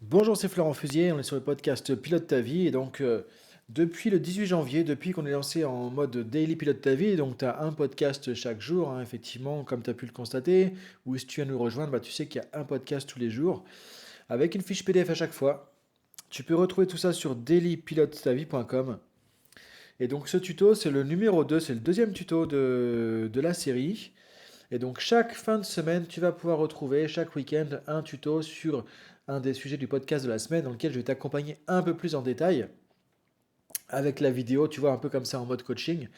Bonjour, c'est Florent Fusier, on est sur le podcast Pilote ta vie et donc depuis le 18 janvier, depuis qu'on est lancé en mode Daily Pilote ta vie, donc tu as un podcast chaque jour, hein, effectivement, comme tu as pu le constater, ou si tu viens nous rejoindre, bah, tu sais qu'il y a un podcast tous les jours, avec une fiche PDF à chaque fois. Tu peux retrouver tout ça sur dailypilotetavie.com. Et donc ce tuto, c'est le numéro 2, c'est le deuxième tuto de la série. Et donc chaque fin de semaine, tu vas pouvoir retrouver chaque week-end un tuto sur un des sujets du podcast de la semaine dans lequel je vais t'accompagner un peu plus en détail avec la vidéo, tu vois, un peu comme ça en mode coaching,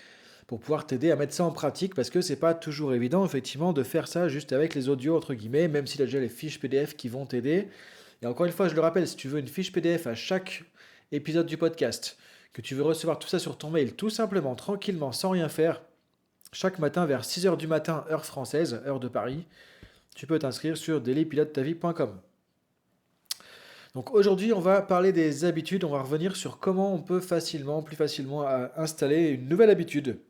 pour pouvoir t'aider à mettre ça en pratique parce que c'est pas toujours évident effectivement de faire ça juste avec les audios entre guillemets, même s'il y a déjà les fiches PDF qui vont t'aider. Et encore une fois, je le rappelle, si tu veux une fiche PDF à chaque épisode du podcast, que tu veux recevoir tout ça sur ton mail tout simplement, tranquillement, sans rien faire, chaque matin vers 6 heures du matin, heure française, heure de Paris, tu peux t'inscrire sur dailypilotetavie.com. Donc aujourd'hui, on va parler des habitudes, on va revenir sur comment on peut facilement, plus facilement installer une nouvelle habitude,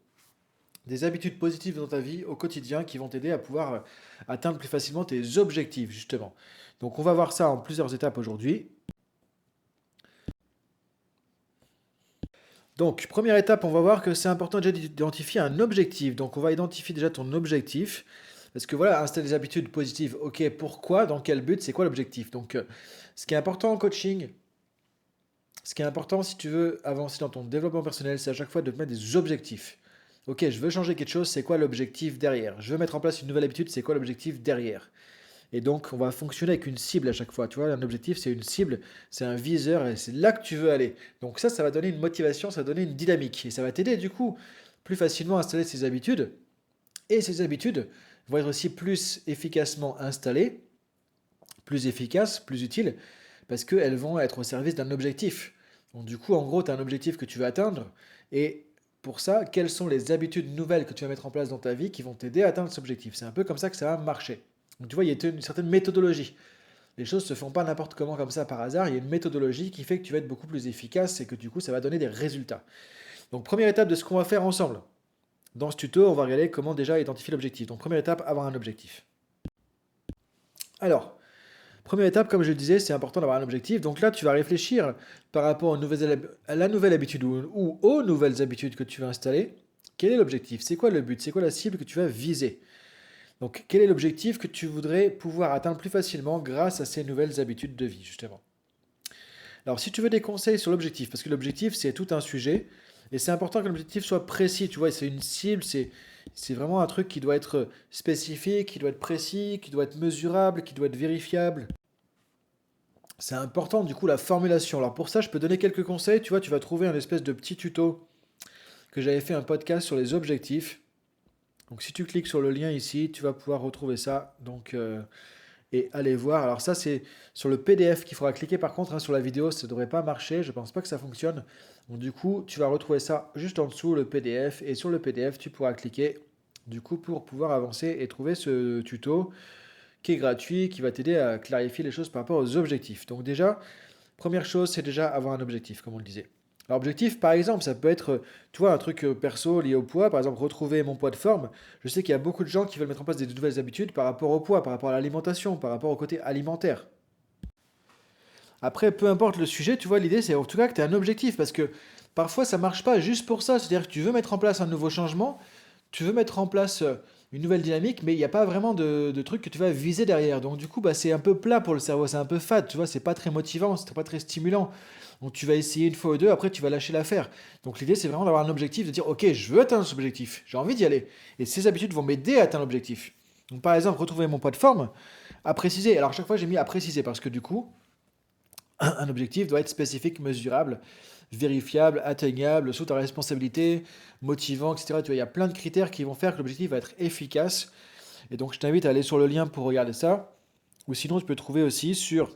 des habitudes positives dans ta vie au quotidien qui vont t'aider à pouvoir atteindre plus facilement tes objectifs justement. Donc on va voir ça en plusieurs étapes aujourd'hui. Donc première étape, on va voir que c'est important déjà d'identifier un objectif. Donc on va identifier déjà ton objectif. Parce que voilà, installer des habitudes positives, ok, pourquoi, dans quel but, c'est quoi l'objectif? Donc, ce qui est important en coaching, ce qui est important si tu veux avancer dans ton développement personnel, c'est à chaque fois de te mettre des objectifs. Ok, je veux changer quelque chose, c'est quoi l'objectif derrière? Je veux mettre en place une nouvelle habitude, c'est quoi l'objectif derrière? Et donc, on va fonctionner avec une cible à chaque fois. Tu vois, un objectif, c'est une cible, c'est un viseur, et c'est là que tu veux aller. Donc ça va donner une motivation, ça va donner une dynamique. Et ça va t'aider, du coup, plus facilement à installer ces habitudes. Et ces habitudes vont être aussi plus efficacement installées, plus efficaces, plus utiles, parce qu'elles vont être au service d'un objectif. Donc du coup, en gros, tu as un objectif que tu veux atteindre, et pour ça, quelles sont les habitudes nouvelles que tu vas mettre en place dans ta vie qui vont t'aider à atteindre cet objectif? C'est un peu comme ça que ça va marcher. Donc tu vois, il y a une certaine méthodologie. Les choses ne se font pas n'importe comment comme ça par hasard, il y a une méthodologie qui fait que tu vas être beaucoup plus efficace et que du coup, ça va donner des résultats. Donc première étape de ce qu'on va faire ensemble. Dans ce tuto, on va regarder comment déjà identifier l'objectif. Donc première étape, avoir un objectif. Alors, première étape, comme je le disais, c'est important d'avoir un objectif. Donc là, tu vas réfléchir par rapport à la nouvelle habitude ou aux nouvelles habitudes que tu vas installer. Quel est l'objectif? C'est quoi le but? C'est quoi la cible que tu vas viser? Donc, quel est l'objectif que tu voudrais pouvoir atteindre plus facilement grâce à ces nouvelles habitudes de vie, justement? Alors, si tu veux des conseils sur l'objectif, parce que l'objectif, c'est tout un sujet, et c'est important que l'objectif soit précis, tu vois, c'est une cible, c'est vraiment un truc qui doit être spécifique, qui doit être précis, qui doit être mesurable, qui doit être vérifiable. C'est important, du coup, la formulation. Alors, pour ça, je peux donner quelques conseils, tu vois, tu vas trouver un espèce de petit tuto que j'avais fait un podcast sur les objectifs. Donc, si tu cliques sur le lien ici, tu vas pouvoir retrouver ça. Donc, et aller voir. Alors ça, c'est sur le PDF qu'il faudra cliquer par contre, hein, sur la vidéo, ça ne devrait pas marcher, je ne pense pas que ça fonctionne. Donc du coup, tu vas retrouver ça juste en dessous, le PDF, et sur le PDF, tu pourras cliquer du coup pour pouvoir avancer et trouver ce tuto qui est gratuit, qui va t'aider à clarifier les choses par rapport aux objectifs. Donc déjà, première chose, c'est déjà avoir un objectif, comme on le disait. Alors, objectif, par exemple, ça peut être, tu vois, un truc perso lié au poids, par exemple, retrouver mon poids de forme. Je sais qu'il y a beaucoup de gens qui veulent mettre en place des nouvelles habitudes par rapport au poids, par rapport à l'alimentation, par rapport au côté alimentaire. Après, peu importe le sujet, tu vois, l'idée, c'est en tout cas que tu as un objectif, parce que parfois, ça marche pas juste pour ça. C'est-à-dire que tu veux mettre en place un nouveau changement, tu veux mettre en place une nouvelle dynamique, mais il n'y a pas vraiment de truc que tu vas viser derrière. Donc du coup, bah, c'est un peu plat pour le cerveau, c'est un peu fade, tu vois, c'est pas très motivant, c'est pas très stimulant. Donc tu vas essayer une fois ou deux, après tu vas lâcher l'affaire. Donc l'idée, c'est vraiment d'avoir un objectif, de dire, ok, je veux atteindre cet objectif, j'ai envie d'y aller. Et ces habitudes vont m'aider à atteindre l'objectif. Donc par exemple, retrouver mon poids de forme, à préciser. Alors chaque fois, j'ai mis à préciser, parce que du coup, un objectif doit être spécifique, mesurable, vérifiable, atteignable, sous ta responsabilité, motivant, etc. Tu vois, il y a plein de critères qui vont faire que l'objectif va être efficace. Et donc, je t'invite à aller sur le lien pour regarder ça. Ou sinon, tu peux trouver aussi sur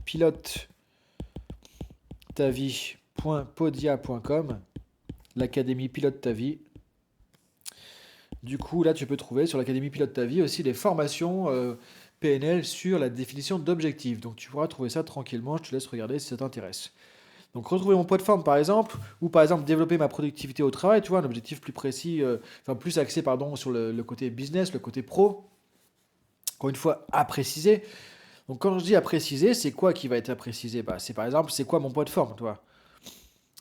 pilotetavie.podia.com, l'académie Pilote ta vie. Du coup, là, tu peux trouver sur l'académie Pilote ta vie aussi des formations PNL sur la définition d'objectifs. Donc, tu pourras trouver ça tranquillement. Je te laisse regarder si ça t'intéresse. Donc retrouver mon poids de forme par exemple, ou par exemple développer ma productivité au travail, tu vois, un objectif plus précis, enfin plus axé pardon sur le côté business, le côté pro, encore une fois à préciser. Donc quand je dis à préciser, c'est quoi qui va être à préciser? Bah, c'est par exemple, c'est quoi mon poids de forme, toi?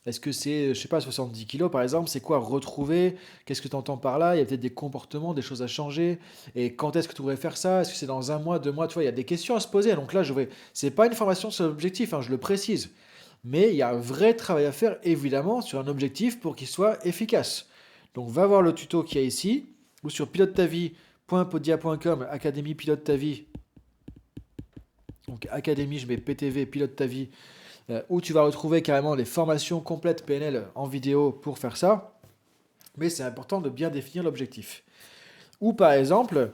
Est-ce que c'est, je sais pas, 70 kilos par exemple? C'est quoi retrouver? Qu'est-ce que tu entends par là? Il y a peut-être des comportements, des choses à changer. Et quand est-ce que tu voudrais faire ça? Est-ce que c'est dans un mois, 2 mois? Tu vois, il y a des questions à se poser. Donc là, c'est pas une formation sur l'objectif, hein, je le précise. Mais il y a un vrai travail à faire, évidemment, sur un objectif pour qu'il soit efficace. Donc va voir le tuto qu'il y a ici, ou sur pilotetavie.podia.com, Académie Pilote ta vie. Donc Académie, je mets PTV, Pilote ta vie, où tu vas retrouver carrément les formations complètes PNL en vidéo pour faire ça. Mais c'est important de bien définir l'objectif. Ou par exemple,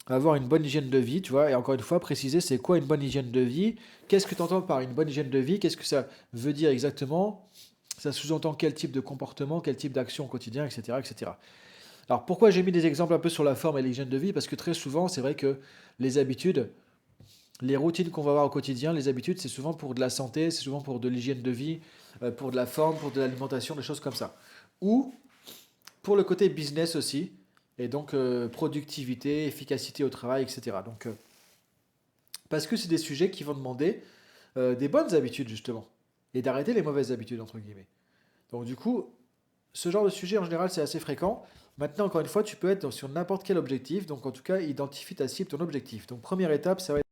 avoir une bonne hygiène de vie, tu vois, et encore une fois, préciser c'est quoi une bonne hygiène de vie, qu'est-ce que tu entends par une bonne hygiène de vie, qu'est-ce que ça veut dire exactement, ça sous-entend quel type de comportement, quel type d'action au quotidien, etc., etc. Alors pourquoi j'ai mis des exemples un peu sur la forme et l'hygiène de vie? Parce que très souvent, c'est vrai que les habitudes, les routines qu'on va avoir au quotidien, les habitudes, c'est souvent pour de la santé, c'est souvent pour de l'hygiène de vie, pour de la forme, pour de l'alimentation, des choses comme ça. Ou pour le côté business aussi, et donc productivité, efficacité au travail, etc. Donc, parce que c'est des sujets qui vont demander des bonnes habitudes, justement, et d'arrêter les mauvaises habitudes, entre guillemets. Donc, du coup, ce genre de sujet, en général, c'est assez fréquent. Maintenant, encore une fois, tu peux être sur n'importe quel objectif. Donc, en tout cas, identifie ta cible, ton objectif. Donc, première étape, ça va être